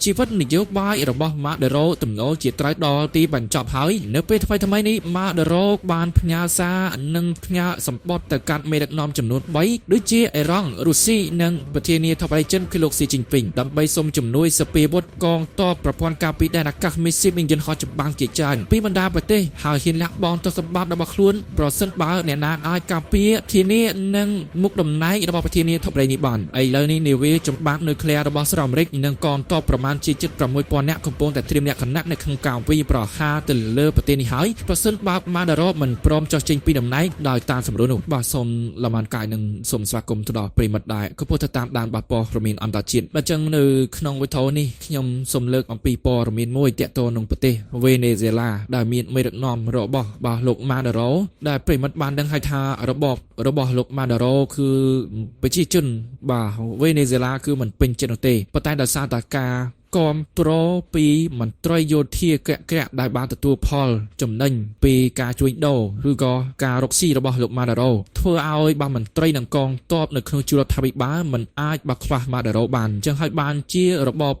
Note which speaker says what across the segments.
Speaker 1: ชีวิตนโยบายระบอบมาเดโรตุ่มโนจิตรดอตีบรรจบหายเนื้อไปทำไมนี้มาเดโรบานพญาซาหนึ่งพญาสมบัติแต่การเมดักนอมจำนวนใบด้วยเจไอรังรุซีหนึ่งประเทศนี้ทำไปเช่นคือโลกสีจิงปิงดำใบสมจำนวนสเปบดกองต่อประพรกาปีได้นักกักมิซิมิงยันฮอจะบางเกจันปีบรรดาประเทศหาหินลักบอลต่อสมบัติดับคลุ้นโปรเซนต์บาร์เนี่ยนางอายกาปีทีนี้หนึ่งมุกดำไนระบอบประเทศนี้ทำไรนิบันไอเลนี่นิเวจำบางนิวเคลียร์ระบอบสลามเล็กหนึ่งกองต่อประมาณจิตประมวยปอนเนี่ยคอมโพนแต่เตรียมเนี่ยขณะในขังกาววีปลอฮาตเลอประเทศนี้หายโปรเซนต์บาร์มาดารอบมันพร้อมจะจริงปีดำไนโดยตามสมรุนุบาสมละมันกายหนึ่งสมสวากรมตลอดปริมัดได้ก็พูดตามด่านบาปอรมินอันตาจิตมาจังในขนมวิทอนี่ขยมสมเลิกอัมปีปอรมินมวยเตะโตนงประเทศเวเนซุเอลาได้มีไม่ดักนอมระบบบาโลกมาดารอได้ปริมัดบานดังไฮทาระบบโลกมาดารอคือไปชี้จุนบาเวเนซุเอลาคือมันเป็นเจโนเตปะไตดาซาตากากอมโปรปีมันตรอยโยเทียแกะได้บางตัวพอลจำนั่งปีกาช่วยโดหรือก็การกซี่ระบอบหลบมาดาโรเพื่อเอาบางมันตรอยหนังกองตอบในเครื่องจุลทวิบ้ามันอาจบักคลามาดาโรบานจังให้บานเจียระบอบ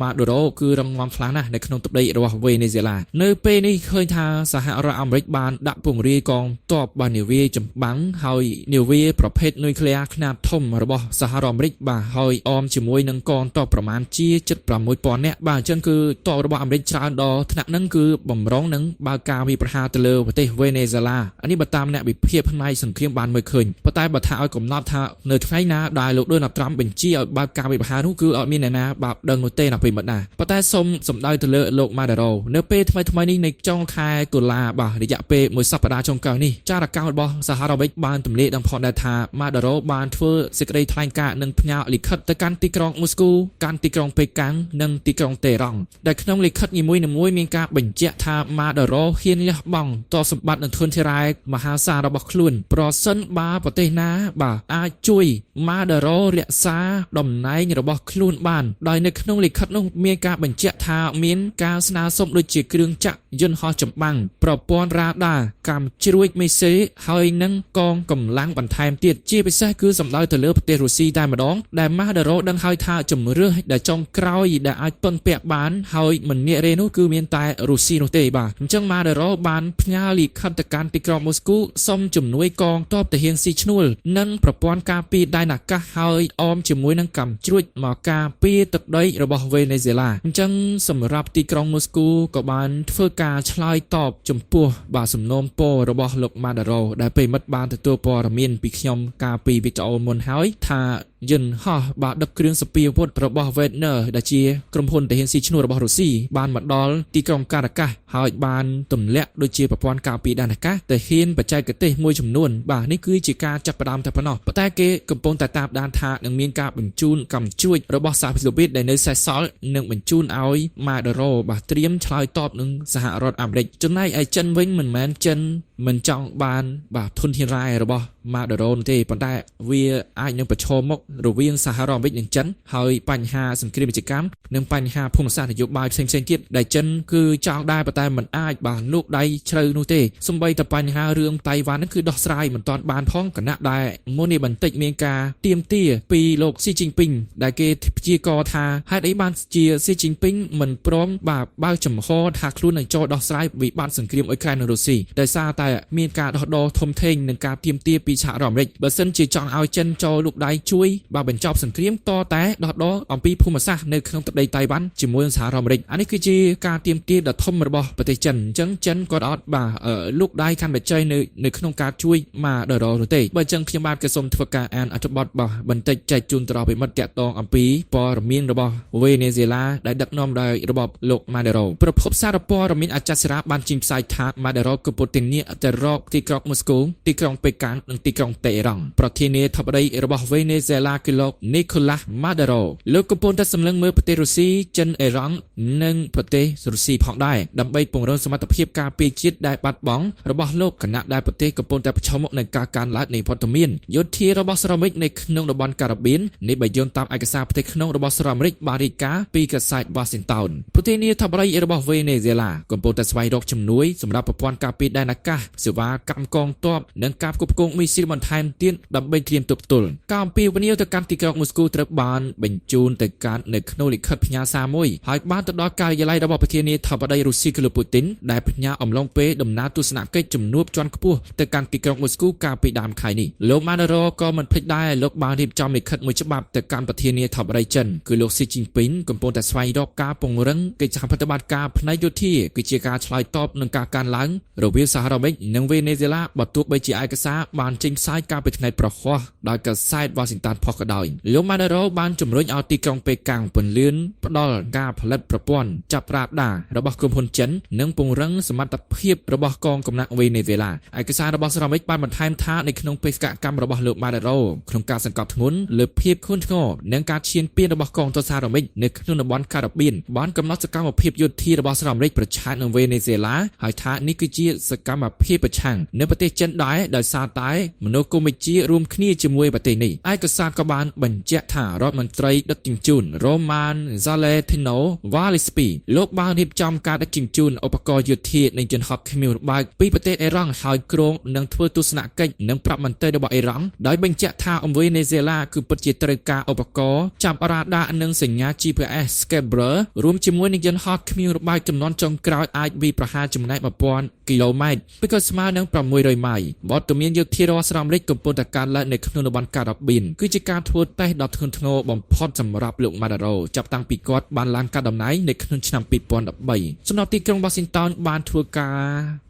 Speaker 1: มาดาโรคือรางวัลฟลานะในขนมตบได้ระบอบเวเนซุเอลาในปีนี้เคยทาสหรัฐอเมริกบานดับปุ่งรีกองตอบบานเนวีจำบังให้เนวีประเภทนิวเคลียร์ขนาดทมระบอบสหรัฐอเมริกบาให้ออมจมวยหนังกองตอบประมาณเจียจุดประมวยปอนเนี่ยบางเช่นคือต่อระบบอเมริกาดอขณะนั้นคือบ่มร้องนั้นบากามีประหารตะเลประเทศเวเนซุเอลาอันนี้บัตามเนี่ยบิเพียบในสังเกตบานเมื่อคืนปตายบัตรเอากลมนับท่าเนื้อไทยนาได้ลูกด้วยนับตรัมเป็นจี้เอาบากามีประหารทุกคือเอามีเนี่ยนะแบบดังโนเต้นับเป็นบัตรนะปตายสมได้ตะเลโลกมาเดโรเนื้อเป้ทำไมนี่ในจ้องคายกุลาบ่าระยะเป้มวยสัปดาห์จงเก่านี่จ้าระกาวบอสหรัฐอเมริกบานตุ่มเละดังพอได้ท่ามาเดโรบานเฟอร์สิกเรย์ทลายกาหนึ่งพญาลิขัดแต่การตีกรองมอสโกการตีกรองเปกังหนึ่งตีกรองเตรองได้ขนมลิขัดยิ่มวยหนึ่งมวยมีการบิ่งเจาะทามาเดโรเฮียนเลี้ยบังต่อสมบัติในทุนเทรายมหาศาลระบบคลุนโปรเซนบาประเทศนาบ่าอาจุยมาเดโรเลียซาดมไนระบบคลุนบานโดยในขนมลิขัดนุ่งมีการบิ่งเจาะทามีนการสนาสมโดยจีเครื่องจักรยนต์ฮอจำบังโปรปอนราดากำจรวยไม่เสียเฮยนั่งกองกำลังบันทายเตียดจีไปใช้คือสำหรับเตลือประเทศรัสเซียได้มาดองได้มาเดโรดังเฮยท่าจมเรือได้จงกรอยได้อาต้นเปียบานเฮยมันเนเรนุคือเมียนตายรัสเซียโนเตบาจังมาเดโรบานพญาลีขัดการติกรอมอสโกส้มจุ่มนวยกองตอบแต่เฮียนซีชนูลนั่งประปอนกาปีได้หนักกะเฮยออมจุ่มมวยนั่งกำจรวยหมอกาปีตักได้ระบบเวเนซุเอลาจังสำหรับติกรอมอสโกกับบานเฟื่อกาชลายตอบจุ่มปัวบาสมโนมโประบบหลกมาเดโรได้ไปมัดบานตัวปอระมินปีขยมกาปีไปเจ้ามนหายทายินฮ่าบาดับเครื่องสปีพดระบบเวเนอร์ดาเจียกรมพลแต่เห็นซีชนูระบบรัสเซียบานมัดดอลตีกรองการกะหายบานตุ่มเละโดยเจียประพรกาปีดานกะแต่เห็นปัจจัยกระเตะมวยจำนวนบานี่คือจิกาจับประดามทัพนอปะแต่เกกรมพลแต่ตาบดานทาหนึ่งมีการบรรจุนกำช่วยระบบสาพิโลบิดในเนื้อไซซอลหนึ่งบรรจุนเอามาเดโรบาเตรียมชลายตอบหนึ่งสหรัฐอเมริกจนได้ไอเจนวิ่งเหมือนแมนเจนมันจ้องบานบาทุนที่ไรระบบมาเดโรนที่ปัจจัยเวียไอยังประชมกหรือเวียงสหรัฐอเมริกอย่างจันหายปัญหาสังเกตกิจกรรมหนึ่งปัญหาภูมิศาสตร์นโยบายเซ็งเกียรติได้จันคือจ้องได้ปัจจัยมันไอบานลูกได้เชิญนูเตสมบัยแต่ปัญหาเรื่องไต้หวันนั่นคือดอกสายเหมือนตอนบานพ้องกันนะได้โมนีบันติเมียกาเตรียมเตี้ยปีโลกซีจิงปิงได้เกตจีกอทาให้ได้บานเจียซีจิงปิงเหมือนพร้อมบาบ้าจำฮอทาคลุ้นในจอดอกสายวิบานสังเกตอุยแครนรัสเซียได้ซาแต่เมียกาดอทมเทงหนึ่งการเตรียมเตี้ยปีฉะรอมเล็กเบอร์เซนจีจองเอาเจนจอลูกได้ช่วยบาเป็นจอบสังเกตต่อแต่ดออมปีภูมิศาสตร์ในเครื่องตัดได้ไต้หวันจิมวยสหรัฐอเมริกอันนี้คือจีการเตรียมเตี้ยดอทมระบบปฏิจันจันก็ดอดบาลูกได้คันแบบใจในขนมการช่วยมาเดอรอเตะเบอร์จังพยาบาลกระสมทวการอัตบดบาบันติใจจุนตรอไปมัดแกะตองอัมปีปอร์มินระบบเวเนซุเอลาได้ดักนอมได้ระบบโลกมาเดโรประพบซาดปอร์มินอาจารย์สระบันจิมไซทามาเดโรกับโปรตีนเนียแต่รอบที่กรอกมอสโกที่กรองเปกังที่กรองเตรังประเทศนี้ทับได้ระบบเวเนซุเอลาคือโลกนิโคลัสมาเดโรโลกกับโปรตัสสำลังเมื่อประเทศรัสเซียจันเอรังหนึ่งประเทศรัสเซียพอได้ดับใบ មេកពង្រឹងសមត្ថភាពការពារជាតិដែលបាត់បង់របស់លោកគណៈដែលប្រទេសកំពុងតែប្រឈមមុខនឹងការកើនឡើងនៃវត្តមានយោធារបស់សហរដ្ឋអាមេរិកនៅក្នុងតំបន់ការ៉ាបៀននេះបើយោងតាមឯកសារផ្ទៃក្នុងរបស់សហរដ្ឋអាមេរិកបានរាយការណ៍ពីកាសែត Washington ប្រធានាធិបតីរបស់វេណេស៊ុយឡាកំពុងតែស្វែងរកជំនួយសម្រាប់ប្រព័ន្ធការពារដែនអាកាសសេវាកម្មកងទ័ពនិងការផ្គត់ផ្គង់មីស៊ីលបន្ថែមទៀតដើម្បីត្រៀមទប់ទល់ការអំពាវនាវទៅកាន់ទីក្រុងមូស្គូត្រូវបានបញ្ជូនទៅកាន់នៅក្នុងលិខិតផ្ញើសារមួយហើយបានទៅដល់ការិយាល័យរបស់ប្រធានាធិបតីរុស្ស៊ីគឺលោកពូទីនដែលផ្ញើអំឡុងពេលដំណើរទស្សនកិច្ចជំនួបជាន់ខ្ពស់ទៅកាន់ទីក្រុងមូស្គូកាលពីដើមខែនេះលោកម៉ាណារ៉ូក៏មិនភ្លេចដែរលោកបានរៀបចំលិខិតមួយច្បាប់ទៅកាន់ប្រធានាធិបតីចិនគឺលោកស៊ីជីនពីងកំពុងតែស្វែងរកការពង្រឹងកិច្ចសហប្រតិបត្តិការផ្នែកយោធាគឺជាការឆ្លើយតបនឹងការកើនឡើងរវាងសហរដ្ឋអាមេរិកនិងវេណេស៊ុយឡាបើទោះបីជាឯកសារបានចេញផ្សាយកាលពីថ្ងៃប្រហ័សដោយកាសែត Washington Post ក៏ដោយលោកម៉ាណារ៉ូបានជំរុញឲ្យទីក្រុងប៉េកាំងពន្លឿនផ្ដល់ការផលិតប្រព័ន្ធចាប់រ៉ាដារបស់ក្រុមហ៊ុនចិននិងពង្រឹងសមត្ថភាពរបស់កងកម្លាំងវេណេស៊ុយឡាឯកសាររបស់សហរដ្ឋអាមេរិកបានបន្ថែមថានៅក្នុងបេសកកម្មរបស់លោកម៉ាណារ៉ូក្នុងការសង្កត់ធ្ងន់លើភាពធ្ងន់ធ្ងរនិងការឈានពានរបស់កងទ័ពសហរដ្ឋអាមេរិកនៅក្នុងតំបន់ការ៉ាបៀនបានកំណត់សកម្មភាពយោធារបស់សហរដ្ឋអាមេរិកប្រឆាំងនឹងវេណេស៊ុយឡាហើយថានេះគឺជាសកម្មភាពប្រឆាំងនៅប្រទេសចិនដែរដោយសារតែមនោគមវិជ្ជារួមគ្នាជាមួយប្រទេសនេះឯកសារក៏បានបញ្ជាក់ថារដ្ឋមន្ត្រីដឹកជញ្ជូន Roman Valentino Valispi លោកបានរៀបចំការដឹកជញ្ជូនឧបករណ៍យោធានិងយន្តហោះគ្មានរបែកពីប្រទេសអ៊ីរ៉ង់ហើយក្រុងនឹងធ្វើទស្សនកិច្ចនិងប្រាប់មន្ត្រីរបស់អ៊ីរ៉ង់ដោយបញ្ជាក់ថាវេណេស៊ុយឡាគឺពិតជាត្រូវការឧបករណ៍ចាប់រ៉ាដានិងសញ្ញា GPS Scarborough រួមជាមួយនឹងយន្តហោះគ្មានរបែកចំនួនចុងក្រោយអាចវាយប្រហារចំណែក 1000 គីឡូម៉ែត្រពីក៏ស្មើនឹង600ម៉ៃវត្តមានយោធារបស់សហរដ្ឋអាមេរិកកំពុងតែកើនឡើងនៅក្នុងតំបន់ការ៉ាបៀនគឺជាការធ្វើតេស្តដ៏ធ្ងន់ធ្ងរបំផុតសម្រាប់លោកម៉ាណារ៉ូចាប់តាំងពីគាត់បានឡើងកាន់តំណែងនៅក្នុងឆ្នាំ2013សម្រាប់ទីក្រុង Washington បានធ្វើការ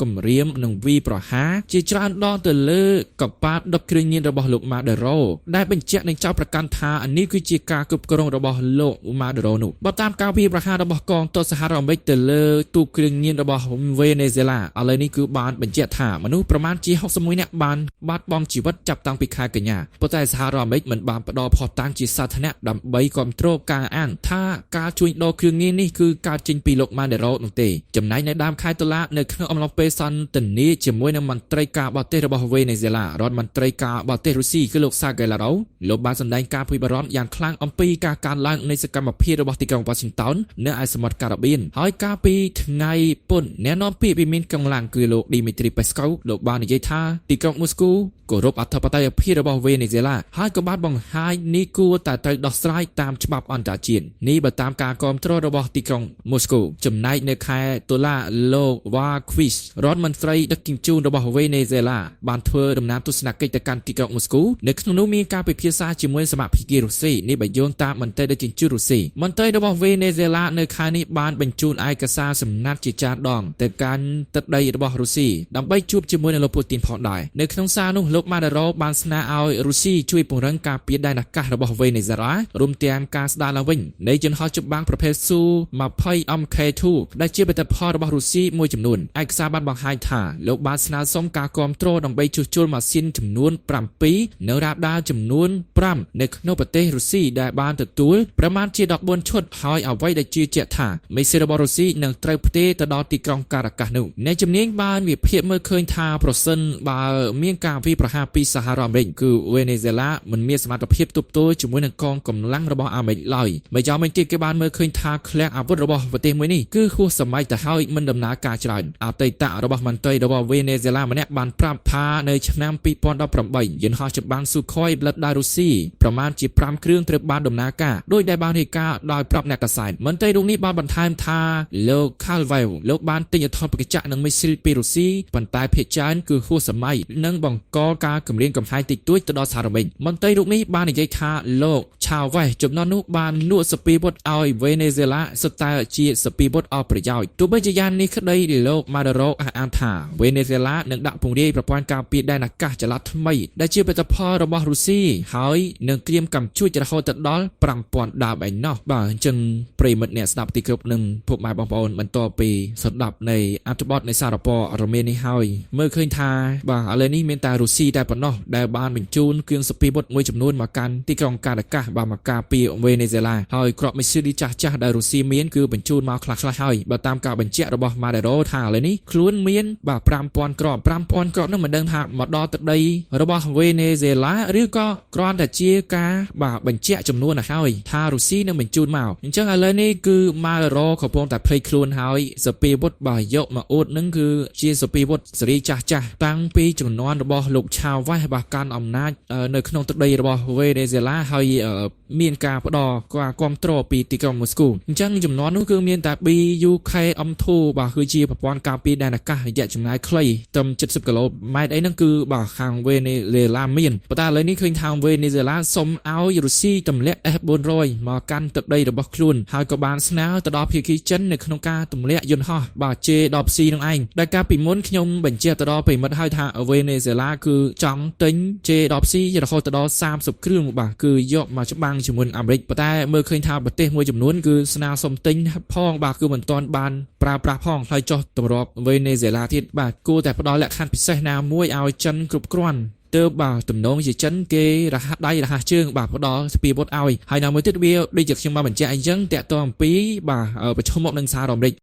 Speaker 1: គម្រាមនឹងវាយប្រហារជាច្រើនដងទៅលើកប៉ាល់ដឹកគ្រឿងញៀនរបស់លោកម៉ាណារ៉ូដែលបញ្ជាក់នឹងចោទប្រកាន់ថានេះគឺជាការគ្រប់គ្រងរបស់លោកម៉ាណារ៉ូនោះបើតាមការវាយប្រហាររបស់កងទ័ពសហរដ្ឋអាមេរិកទៅលើទូគ្រឿងញៀនរបស់វេណេស៊ុយឡាឥឡូវនេះគឺបានបញ្ជាក់ថាមនុស្សប្រមាណជា61នាក់បានបាត់បង់ជីវិតចាប់តាំងពីខែកញ្ញាប៉ុន្តែសហរដ្ឋអាមេរិកមិនបានផ្ដល់ភស្តុតាងជាសាធារណៈដើម្បីគ្រប់គ្រងការអានថាការជួញដូរគ្រឿងញៀននេះគឺកើតចេញពីលោកម៉ាណារ៉ូនោះទេចំណែកនៅដើមខែតុលានៅក្នុងអំឡុងពេលសន្ទនាជាមួយនឹងមន្ត្រីការបរទេសរបស់វេណេស៊ុយឡារដ្ឋមន្ត្រីការបរទេសរុស្ស៊ីគឺលោកសាហ្គេឡារ៉ូលោកបានសម្ដែងការព្រួយបារម្ភយ៉ាងខ្លាំងអំពីការកើនឡើងនៃសកម្មភាពរបស់ទីក្រុង Washington នៅឯសមុទ្រការ៉ាបៀនហើយកាលពីថ្ងៃពុធអ្នកនាំពាក្យវិមានកម្លាំងគឺលោក Dmitry Peskov លោកបាននិយាយថាទីក្រុងមូស្គូគោរពអធិបតេយ្យភាពរបស់វេណេស៊ុយឡាហើយក៏បានបង្ហាញនេះគួរតែត្រូវដោះស្រាយតាមច្បាប់អន្តរជាតិនេះបើតាមការគាំទ្ររបស់ទីក្រុងមូស្គូចំណែកនៅខែតុលាលោក Vakvis រដ្ឋមន្ត្រីដឹកជញ្ជូនរបស់វេណេស៊ុយឡាបានធ្វើដំណើរទស្សនកិច្ចទៅកាន់ទីក្រុងមូស្គូនៅក្នុងនោះមានការពិភាក្សាជាមួយសមាភិករុស្ស៊ីនេះបើយោងតាមមន្ត្រីដឹកជញ្ជូនរុស្ស៊ីមន្ត្រីរបស់វេណេស៊ុយឡានៅខែនេះបានបញ្ជូនឯកសារសំណាក់ជាច្រើនដងទៅកាន់ទឹកដីរបស់រុស្ស៊ីដើម្បីជួបជាមួយនឹងលោកពូទីនផងដែរនៅក្នុងសារនោះលោកម៉ាណារ៉ូបានស្នើឲ្យរុស្ស៊ីជួយពង្រឹងការពារដែនអាកាសរបស់វេណេស៊ុយឡារួមទាំងការស្ដារឡើងវិញនៃយន្តហោះចម្បាំងប្រភេទ Su-20 MK2 ដែលជាបេតិកភណ្ឌរបស់រុស្ស៊ីមួយចំនួនឯកសារបានបង្ហាញថាលោកបានស្នើសុំការគាំទ្រដើម្បីជួសជុលម៉ាស៊ីនចំនួន7នៅរ៉ាដាចំនួន5នៅក្នុងប្រទេសរុស្ស៊ីដែលបានទទួលប្រមាណជា14ឈុតហើយអ្វីដែលជឿជាក់ថាមេស៊ីរបស់រុស្ស៊ីនឹងត្រូវផ្ទេរទៅដល់ទីក្រុងការ៉ាកាសនោះអ្នកជំនាញបានវិភាគមើលឃើញថាប្រសិនបើមានការវាយប្រហារពីសហរដ្ឋអាមេរិកគឺវេណេស៊ុយឡាមិនមានសមត្ថភាពទប់ទល់ជាមួយនឹងកងកម្លាំងរបស់អាមេរិកឡើយម្យ៉ាងវិញទៀតគេបានមើលឃើញថាឃ្លាំងអាវុធរបស់ប្រទេសមួយនេះគឺហួសសម័យទៅហើយមិនដំណើរការច្រើនអតីតរបស់មន្ត្រីរបស់វេណេស៊ុយឡាម្នាក់បានប្រាប់ថានៅឆ្នាំ2018យន្តហោះចម្បាំងស៊ូខុយផ្លិតដោយរុស្ស៊ីប្រមាណជា5គ្រឿងត្រូវបានដំណើរការដោយដែលបានរាយការណ៍ដោយប្រាប់អ្នកកាសែតមន្ត្រីរូបនេះបានបន្ថែមថាលោក Khalvev លោកបានទិញអធិបតេយ្យនិងមីស៊ីលពីរុស្ស៊ីប៉ុន្តែភាគច្រើនគឺហួសសម័យនិងបង្កការគំរាមកំហែងតិចតួចទៅដល់សហរដ្ឋអាមេរិកមន្ត្រីរូបនេះបាននិយាយថាលោក Chavez ចំណុចនោះបានលក់សពីវុធឲ្យវេណេស៊ុយឡាសុទ្ធតែជាសពីវុធអស់ប្រយោជន៍ទោះបីជាយ៉ាងនេះក្តីលោកម៉ាណារ៉ូអះអាងថាវេណេស៊ុយឡានឹងដាក់ពង្រាយប្រព័ន្ធការពារដែនអាកាសចល័តថ្មីដែលជាបេតិកភណ្ឌរបស់រុស្ស៊ីហើយនឹងត្រៀមកម្មជួចរហូតទៅដល់5000ដើមឯណោះបាទអញ្ចឹងប្រិមិត្តអ្នកស្ដាប់ទីគ្រប់នឹងពុកម៉ែបងប្អូនបន្តពីស្ដាប់នៃអត្ថបទនៃសារពររមេនេះហើយមើលឃើញថាបាទឥឡូវនេះមានតែរុស្ស៊ីតែប៉ុណ្ណោះដែលបានបញ្ជូនគ្រឿងសពីវុធមួយចំនួនមកកាន់ទីក្រុងការ៉ាកាសបាទមកការពារវេណេស៊ុយឡាហើយគ្រាប់មីស៊ីលចាស់ៗដែលរុស្ស៊ីមានគឺបញ្ជូនមកខ្លះៗហើយបើតាមការ បញ្ជាក់របស់ម៉ាដេរ៉ូថាឥឡូវនេះខ្លួនមានបាទ5000គ្រាប់នឹងមិនដឹងថាមកដល់ទឹកដីរបស់វេណេហ្សេឡាឬក៏គ្រាន់តែជាការបាទបញ្ជាក់ចំនួនទៅហើយថារុស្ស៊ីនឹងបញ្ជូនមកអញ្ចឹងឥឡូវនេះគឺម៉ាដេរ៉ូកំពុងតែភ្លេចខ្លួនហើយសពាវុធបាទយកមកអួតនឹងគឺជាសពាវុធសេរីចាស់តាំងពីជំនាន់របស់លោកឆាវ៉េសបាទកាន់អំណាចនៅក្នុងទឹកដីរបស់វេណេហ្សេឡាហើយមានការផ្ដល់ការគ្រប់គ្រងពីទីក្រុងម៉ូស្គូអញ្ចឹងចំនួននោះគឺមានតែ BUKM2 បាទគឺជាប្រព័ន្ធការពារដែនអាកាសរយៈចម្ងាយខ្លីត្រឹម70គីឡូម៉ែត្រអីហ្នឹងគឺបាទខាងវេណេហ្សេឡាមានប៉ុន្តែឥឡូវនេះឃើញថាវេណេហ្សេឡាសុំឲ្យរុស្ស៊ីទម្លាក់ S400 មកកាន់ទឹកដីរបស់ខ្លួនហើយក៏បានស្នើទៅដល់ភាគីចិននៅក្នុងការទម្លាក់យន្តហោះបាទ J-10C នឹងឯងដែលកាលពីមុនខ្ញុំបញ្ជាក់ទៅដល់ប្រិមិត្តហើយថាវេណេហ្សេឡាគឺចង់ទិញ J-10C រហូតដល់30គ្រឿងបាទគឺយកមកច្បាំងជាមួយអាមេរិកប៉ុន្តែមើលឃើញថាប្រទេសមួយចំនួនគឺស្នើសុំទិញផងបាទគឺមិនទាន់បានប្រើប្រាស់ផងហើយចុះទម្លាប់វេណេហ្សេឡាទៀតបាទគួរតែផ្ដល់លក្ខខណ្ឌពិសេសណាមួយឲ្យចិនគ្រប់គ្រាន់ទើបបាទទំនងជាចិនគេរហ័សដៃរហ័សជើងបាទផ្ដល់សពាវុធឲ្យហើយនៅមួយទៀតវាដូចជាខ្ញុំបានបញ្ជាក់អញ្ចឹងតាក់ទងអំពីបាទប្រឈមមុខនឹងសហរដ្ឋអាមេរិក